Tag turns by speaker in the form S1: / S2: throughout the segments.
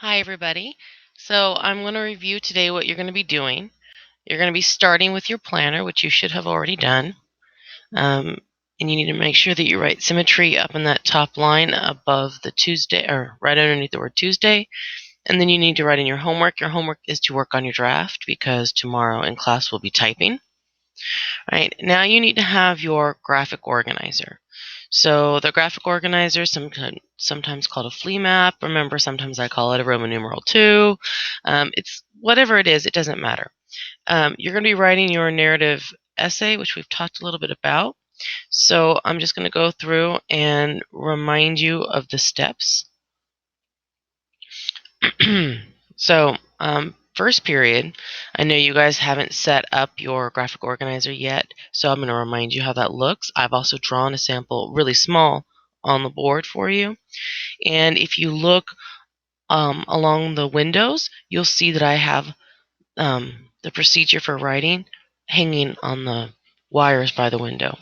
S1: Hi, everybody. So I'm going to review today what you're going to be doing. You're going to be starting with your planner, which you should have already done. Um, and you need to make sure that you write symmetry up in that top line above the Tuesday, or right underneath the word Tuesday. And then you need to write in your homework. Your homework is to work on your draft because tomorrow in class we'll be typing. Right now you need to have your graphic organizer. So the graphic organizer, sometimes called a flea map. Remember, sometimes I call it a Roman numeral 2. It's whatever it is, it doesn't matter. You're going to be writing your narrative essay, which we've talked a little bit about. So I'm just going to go through and remind you of the steps. So, first period, I know you guys haven't set up your graphic organizer yet, so I'm going to remind you how that looks. I've also drawn a sample really small on the board for you. And if you look along the windows, you'll see that I have the procedure for writing hanging on the wires by the window.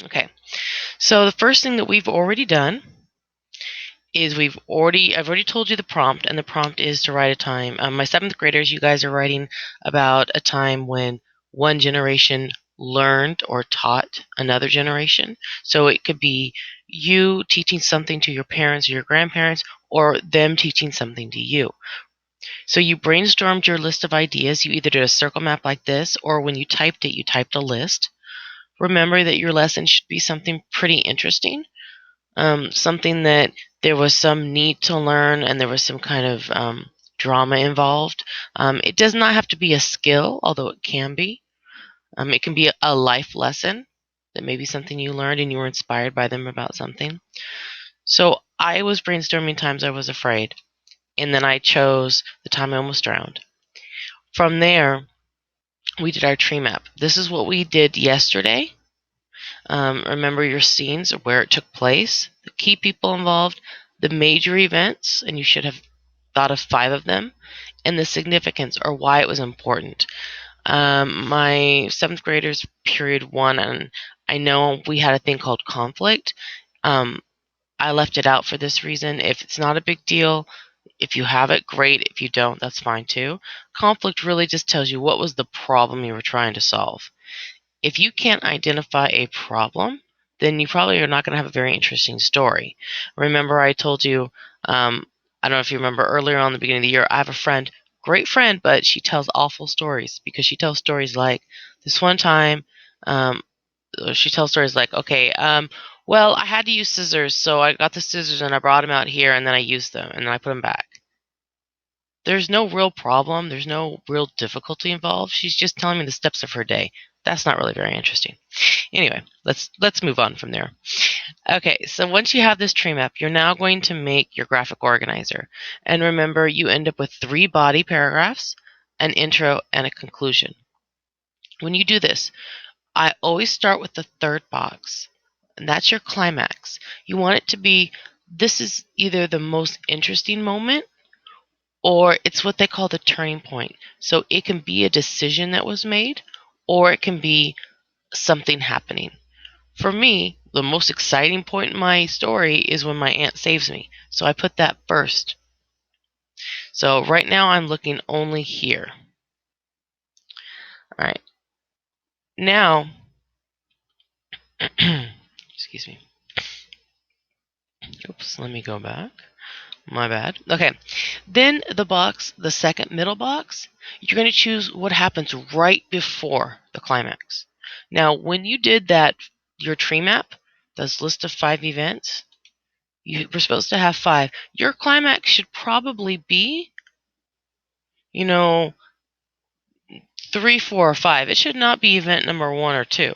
S1: Okay, so the first thing that we've already done is I've already told you the prompt, and the prompt is to write a time. My seventh graders, you guys are writing about a time when one generation learned or taught another generation. So it could be you teaching something to your parents or your grandparents, or them teaching something to you. So you brainstormed your list of ideas. You either did a circle map like this, or when you typed it, you typed a list. Remember that your lesson should be something pretty interesting, something that there was some need to learn and there was some kind of drama involved. It does not have to be a skill, although it can be. It can be a life lesson that may be something you learned and you were inspired by them about something. So I was brainstorming times I was afraid, and then I chose the time I almost drowned. From there, we did our tree map. This is what we did yesterday. Remember your scenes, where it took place, the key people involved, the major events, and you should have thought of 5 of them, and the significance or why it was important. My 7th graders, period 1, and I know we had a thing called conflict. I left it out for this reason. If it's not a big deal, if you have it, great. If you don't, that's fine too. Conflict really just tells you what was the problem you were trying to solve. If you can't identify a problem, then you probably are not going to have a very interesting story. Remember, I told you, I don't know if you remember earlier on the beginning of the year, I have a friend, great friend, but she tells awful stories because she tells stories like this one time. Um, she tells stories like, okay, well, I had to use scissors, so I got the scissors and I brought them out here and then I used them and then I put them back. There's no real problem. There's no real difficulty involved. She's just telling me the steps of her day. That's not really very interesting. Anyway, let's move on from there. Okay, so once you have this tree map, you're now going to make your graphic organizer. And remember, you end up with 3 body paragraphs, an intro, and a conclusion. When you do this, I always start with the third box, and that's your climax. You want it to be, this is either the most interesting moment or it's what they call the turning point. So it can be a decision that was made, or it can be something happening. For me, the most exciting point in my story is when my aunt saves me. So I put that first. So right now I'm looking only here. All right. Now, excuse me. Oops, let me go back. My bad. Okay. Then the second middle box, you're going to choose what happens right before the climax. Now, when you did that, your tree map, this list of 5 events, you were supposed to have 5. Your climax should probably be, you know, 3, 4, or 5. It should not be event number 1 or 2,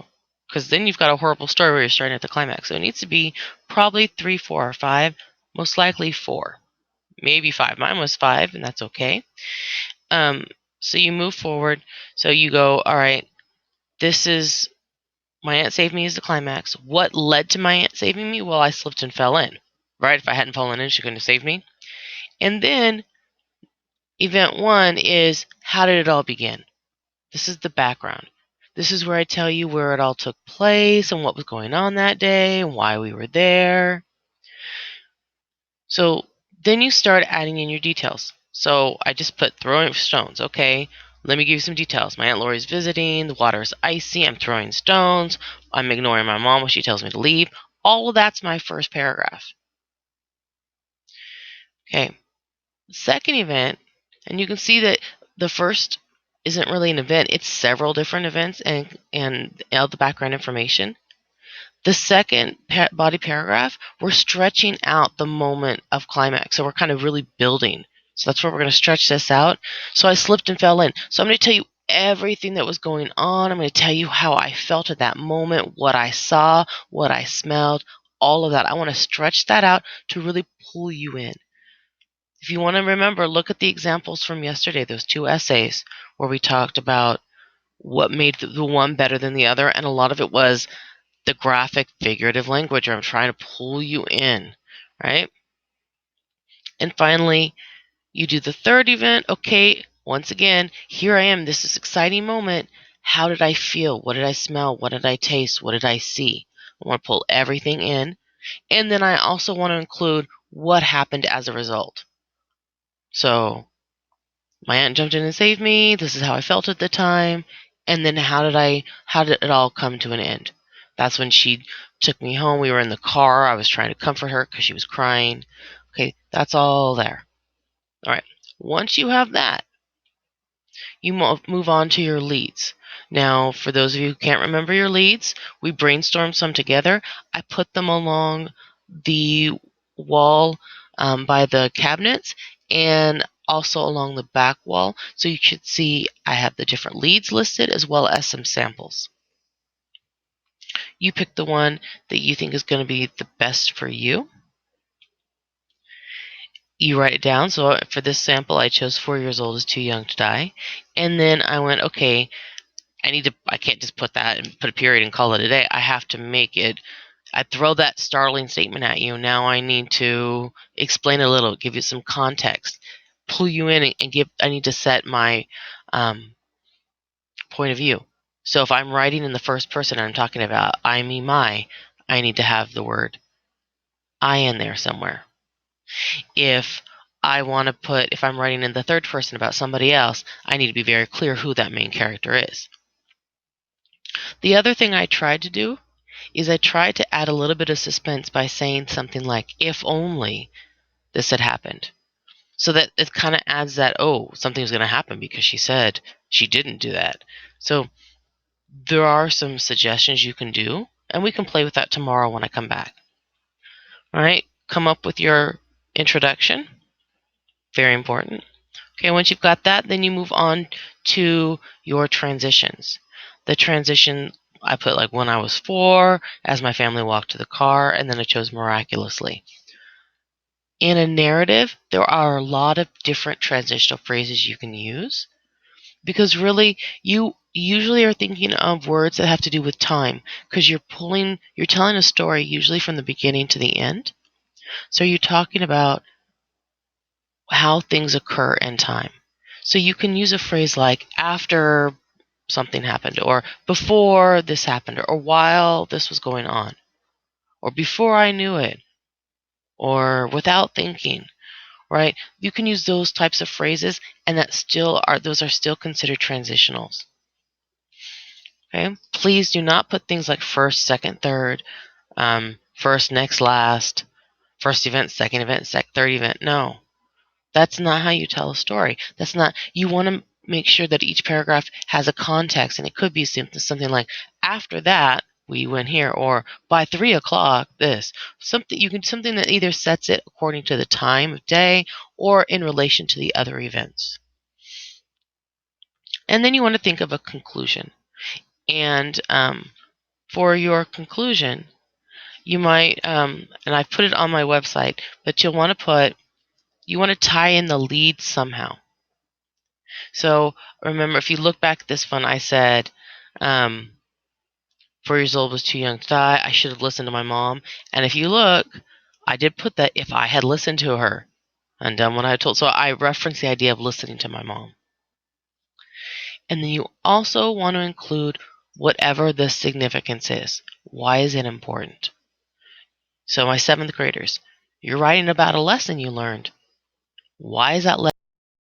S1: because then you've got a horrible story where you're starting at the climax. So it needs to be probably 3, 4, or 5, most likely 4. Maybe 5. Mine was 5, and that's okay. Um, so you move forward. So you go, all right, this is my aunt saved me as the climax. What led to my aunt saving me? Well, I slipped and fell in. Right? If I hadn't fallen in, she couldn't have saved me. And then event 1 is, how did it all begin? This is the background. This is where I tell you where it all took place and what was going on that day and why we were there. So Then you start adding in your details. So I just put throwing stones. Okay, let me give you some details. My Aunt Lori's visiting. The water is icy. I'm throwing stones. I'm ignoring my mom when she tells me to leave. All of that's my first paragraph. Okay, second event, and you can see that the first isn't really an event. It's several different events and all the background information. The second body paragraph, we're stretching out the moment of climax. So we're kind of really building. So that's where we're going to stretch this out. So I slipped and fell in. So I'm going to tell you everything that was going on. I'm going to tell you how I felt at that moment, what I saw, what I smelled, all of that. I want to stretch that out to really pull you in. If you want to remember, look at the examples from yesterday, those two essays where we talked about what made the one better than the other. And a lot of it was the graphic figurative language, or I'm trying to pull you in, right? And finally, you do the third event. Okay, once again, here I am. This is an exciting moment. How did I feel? What did I smell? What did I taste? What did I see? I want to pull everything in. And then I also want to include what happened as a result. So my aunt jumped in and saved me. This is how I felt at the time. And then how did it all come to an end? That's when she took me home. We were in the car. I was trying to comfort her because she was crying. Okay, that's all there. All right. Once you have that, you move on to your leads. Now, for those of you who can't remember your leads, we brainstormed some together. I put them along the wall by the cabinets and also along the back wall. So you should see I have the different leads listed as well as some samples. You pick the one that you think is going to be the best for you. You write it down. So for this sample, I chose 4 years old is too young to die. And then I went, okay, I can't just put that and put a period and call it a day. I have to make it. I throw that startling statement at you. Now I need to explain a little, give you some context, pull you in and I need to set my point of view. So if I'm writing in the first person and I'm talking about I, me, my, I need to have the word I in there somewhere. If if I'm writing in the third person about somebody else, I need to be very clear who that main character is. The other thing I tried to do is I tried to add a little bit of suspense by saying something like, if only this had happened. So that it kind of adds that, oh, something's going to happen because she said she didn't do that. So there are some suggestions you can do, and we can play with that tomorrow when I come back. All right, come up with your introduction. Very important. Okay, once you've got that, then you move on to your transitions. The transition, I put like when I was 4, as my family walked to the car, and then I chose miraculously. In a narrative, there are a lot of different transitional phrases you can use because really you usually are thinking of words that have to do with time because you're telling a story usually from the beginning to the end. So you're talking about how things occur in time. So you can use a phrase like after something happened, or before this happened, or while this was going on, or before I knew it, or without thinking, right? You can use those types of phrases, and those are still considered transitionals. Okay? Please do not put things like first, second, third, first, next, last, first event, second event, third event. No. That's not how you tell a story. You want to make sure that each paragraph has a context, and it could be something like, after that, we went here, or by 3 o'clock, this. Something that either sets it according to the time of day or in relation to the other events. And then you want to think of a conclusion. And for your conclusion, you might, and I've put it on my website, but you want to tie in the lead somehow. So remember, if you look back at this one, I said 4 years old was too young to die. I should have listened to my mom. And if you look, I did put that if I had listened to her and done what I told. So I referenced the idea of listening to my mom. And then you also want to include whatever the significance is. Why is it important? So my 7th graders, you're writing about a lesson you learned. Why is that